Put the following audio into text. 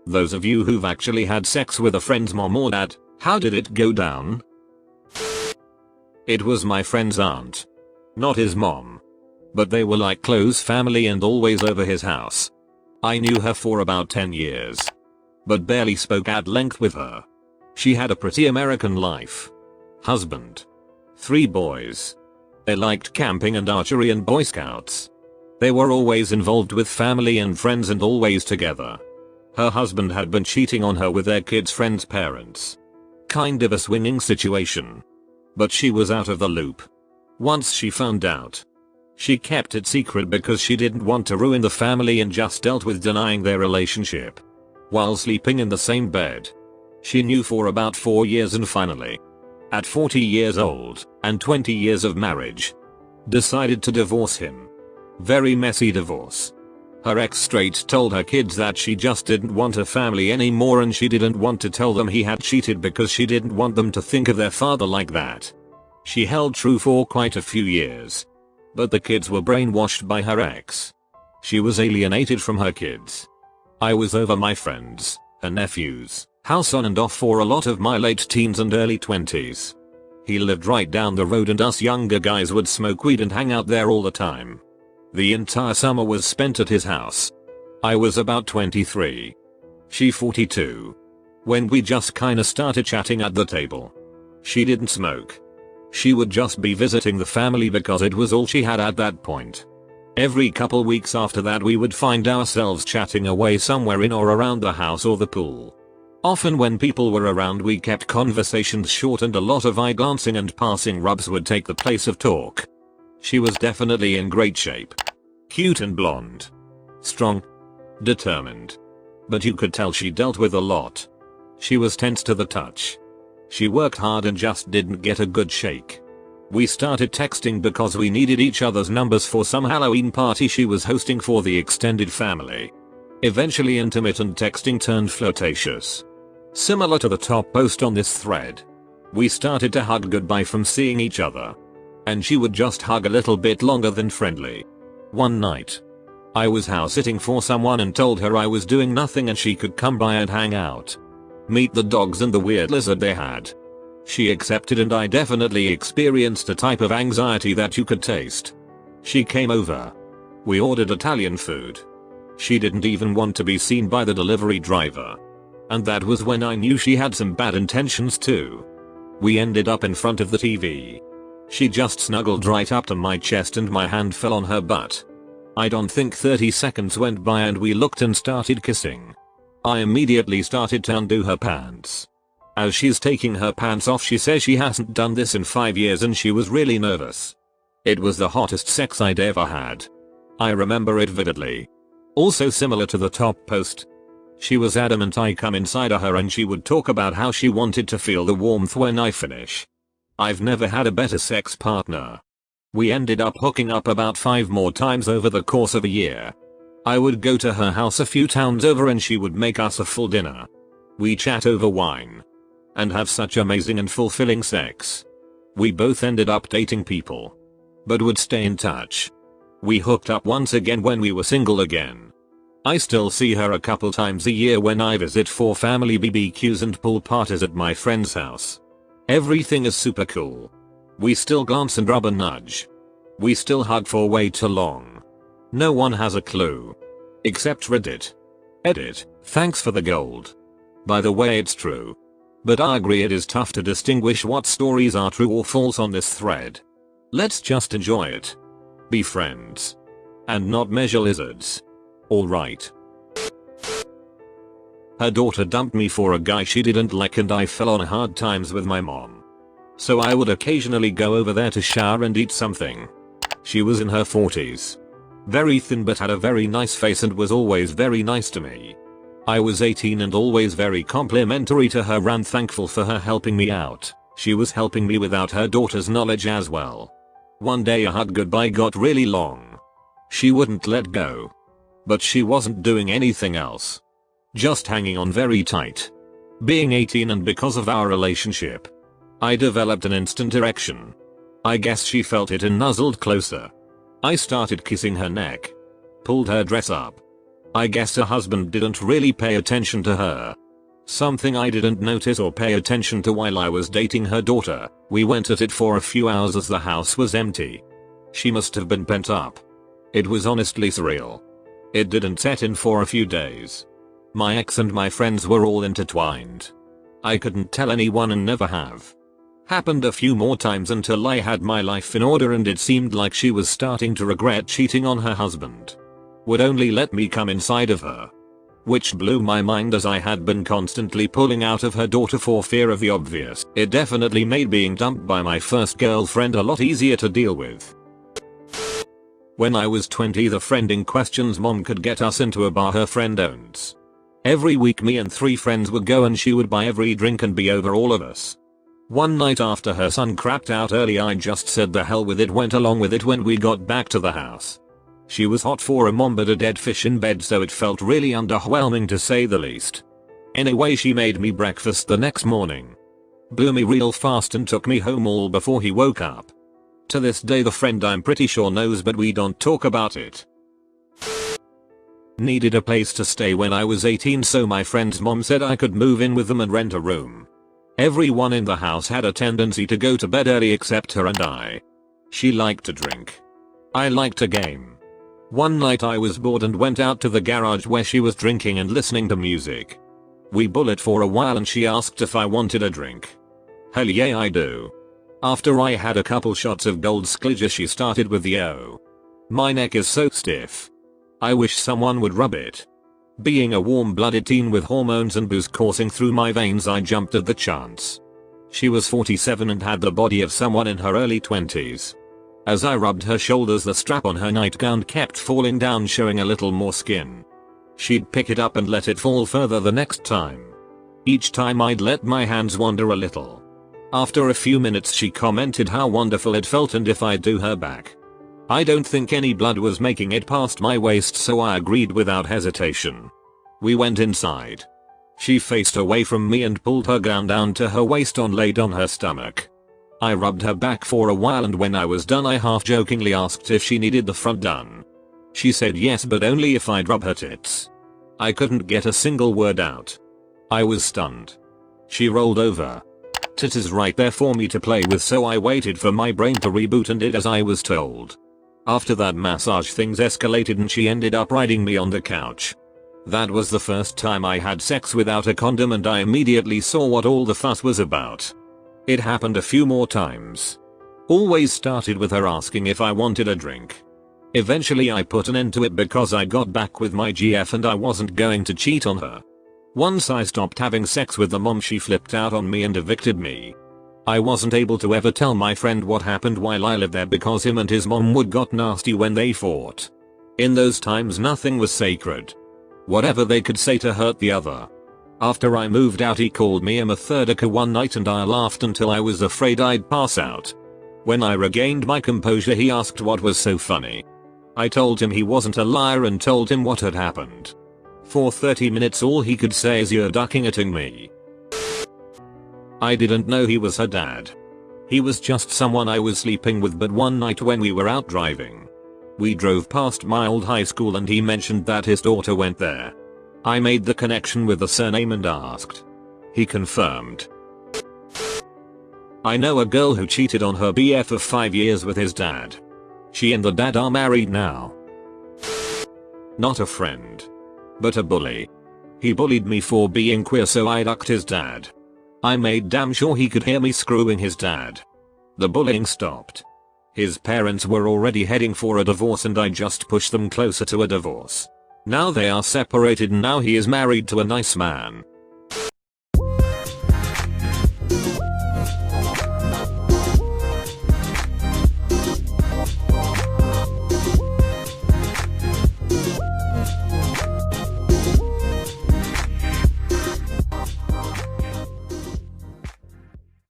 Those of you who've actually had sex with a friend's mom or dad, how did it go down? It was my friend's aunt. Not his mom. But they were like close family and always over his house. I knew her for about 10 years. But barely spoke at length with her. She had a pretty American life. Husband. 3 boys. They liked camping and archery and Boy Scouts. They were always involved with family and friends and always together. Her husband had been cheating on her with their kids' friends' parents. Kind of a swinging situation. But she was out of the loop. Once she found out, she kept it secret because she didn't want to ruin the family and just dealt with denying their relationship. While sleeping in the same bed. She knew for about 4 years and finally, at 40 years old and 20 years of marriage, decided to divorce him. Very messy divorce. Her ex straight told her kids that she just didn't want a family anymore and she didn't want to tell them he had cheated because she didn't want them to think of their father like that. She held true for quite a few years. But the kids were brainwashed by her ex. She was alienated from her kids. I was over my friends, her nephews, house on and off for a lot of my late teens and early 20s. He lived right down the road and us younger guys would smoke weed and hang out there all the time. The entire summer was spent at his house. I was about 23. She 42. When we just kinda started chatting at the table. She didn't smoke. She would just be visiting the family because it was all she had at that point. Every couple weeks after that we would find ourselves chatting away somewhere in or around the house or the pool. Often when people were around we kept conversations short and a lot of eye glancing and passing rubs would take the place of talk. She was definitely in great shape. Cute and blonde. Strong. Determined. But you could tell she dealt with a lot. She was tense to the touch. She worked hard and just didn't get a good shake. We started texting because we needed each other's numbers for some Halloween party she was hosting for the extended family. Eventually intermittent texting turned flirtatious. Similar to the top post on this thread. We started to hug goodbye from seeing each other. And she would just hug a little bit longer than friendly. One night, I was house sitting for someone and told her I was doing nothing and she could come by and hang out. Meet the dogs and the weird lizard they had. She accepted and I definitely experienced a type of anxiety that you could taste. She came over. We ordered Italian food. She didn't even want to be seen by the delivery driver. And that was when I knew she had some bad intentions too. We ended up in front of the TV. She just snuggled right up to my chest and my hand fell on her butt. I don't think 30 seconds went by and we looked and started kissing. I immediately started to undo her pants. As she's taking her pants off she says she hasn't done this in 5 years and she was really nervous. It was the hottest sex I'd ever had. I remember it vividly. Also similar to the top post. She was adamant I come inside of her and she would talk about how she wanted to feel the warmth when I finish. I've never had a better sex partner. We ended up hooking up about 5 more times over the course of a year. I would go to her house a few towns over and she would make us a full dinner. We chat over wine. And have such amazing and fulfilling sex. We both ended up dating people. But would stay in touch. We hooked up once again when we were single again. I still see her a couple times a year when I visit for family BBQs and pool parties at my friend's house. Everything is super cool. We still glance and rub and nudge. We still hug for way too long. No one has a clue. Except Reddit. Edit, thanks for the gold. By the way it's true. But I agree it is tough to distinguish what stories are true or false on this thread. Let's just enjoy it. Be friends. And not measure lizards. Alright. Her daughter dumped me for a guy she didn't like and I fell on hard times with my mom. So I would occasionally go over there to shower and eat something. She was in her 40s. Very thin but had a very nice face and was always very nice to me. I was 18 and always very complimentary to her and thankful for her helping me out. She was helping me without her daughter's knowledge as well. One day a hug goodbye got really long. She wouldn't let go. But she wasn't doing anything else. Just hanging on very tight. Being 18 and because of our relationship, I developed an instant erection. I guess she felt it and nuzzled closer. I started kissing her neck. Pulled her dress up. I guess her husband didn't really pay attention to her. Something I didn't notice or pay attention to while I was dating her daughter, we went at it for a few hours as the house was empty. She must have been pent up. It was honestly surreal. It didn't set in for a few days. My ex and my friends were all intertwined. I couldn't tell anyone and never have. Happened a few more times until I had my life in order and it seemed like she was starting to regret cheating on her husband. Would only let me come inside of her. Which blew my mind as I had been constantly pulling out of her daughter for fear of the obvious. It definitely made being dumped by my first girlfriend a lot easier to deal with. When I was 20, the friend in question's mom could get us into a bar her friend owns. Every week me and 3 friends would go and she would buy every drink and be over all of us. One night after her son crapped out early, I just said the hell with it, went along with it when we got back to the house. She was hot for a mom but a dead fish in bed, so it felt really underwhelming to say the least. Anyway, she made me breakfast the next morning. Blew me real fast and took me home all before he woke up. To this day the friend I'm pretty sure knows, but we don't talk about it. Needed a place to stay when I was 18, so my friend's mom said I could move in with them and rent a room. Everyone in the house had a tendency to go to bed early except her and I. She liked to drink. I liked to game. One night I was bored and went out to the garage where she was drinking and listening to music. We bullet for a while and she asked if I wanted a drink. Hell yeah, I do. After I had a couple shots of gold sklidger she started with the "Oh, my neck is so stiff. I wish someone would rub it." Being a warm-blooded teen with hormones and booze coursing through my veins, I jumped at the chance. She was 47 and had the body of someone in her early 20s. As I rubbed her shoulders, the strap on her nightgown kept falling down, showing a little more skin. She'd pick it up and let it fall further the next time. Each time I'd let my hands wander a little. After a few minutes she commented how wonderful it felt and if I'd do her back. I don't think any blood was making it past my waist, so I agreed without hesitation. We went inside. She faced away from me and pulled her gown down to her waist and laid on her stomach. I rubbed her back for a while and when I was done I half-jokingly asked if she needed the front done. She said yes, but only if I'd rub her tits. I couldn't get a single word out. I was stunned. She rolled over. Titties right there for me to play with, so I waited for my brain to reboot and did as I was told. After that massage things escalated and she ended up riding me on the couch. That was the first time I had sex without a condom and I immediately saw what all the fuss was about. It happened a few more times. Always started with her asking if I wanted a drink. Eventually I put an end to it because I got back with my GF and I wasn't going to cheat on her. Once I stopped having sex with the mom, she flipped out on me and evicted me. I wasn't able to ever tell my friend what happened while I lived there because him and his mom would got nasty when they fought. In those times nothing was sacred. Whatever they could say to hurt the other. After I moved out he called me a methodica one night and I laughed until I was afraid I'd pass out. When I regained my composure he asked what was so funny. I told him he wasn't a liar and told him what had happened. For 30 minutes all he could say is "You're ducking atting me." I didn't know he was her dad. He was just someone I was sleeping with, but one night when we were out driving. We drove past my old high school and he mentioned that his daughter went there. I made the connection with the surname and asked. He confirmed. I know a girl who cheated on her BF of 5 years with his dad. She and the dad are married now. Not a friend, but a bully. He bullied me for being queer, so I ducked his dad. I made damn sure he could hear me screwing his dad. The bullying stopped. His parents were already heading for a divorce and I just pushed them closer to a divorce. Now they are separated and now he is married to a nice man.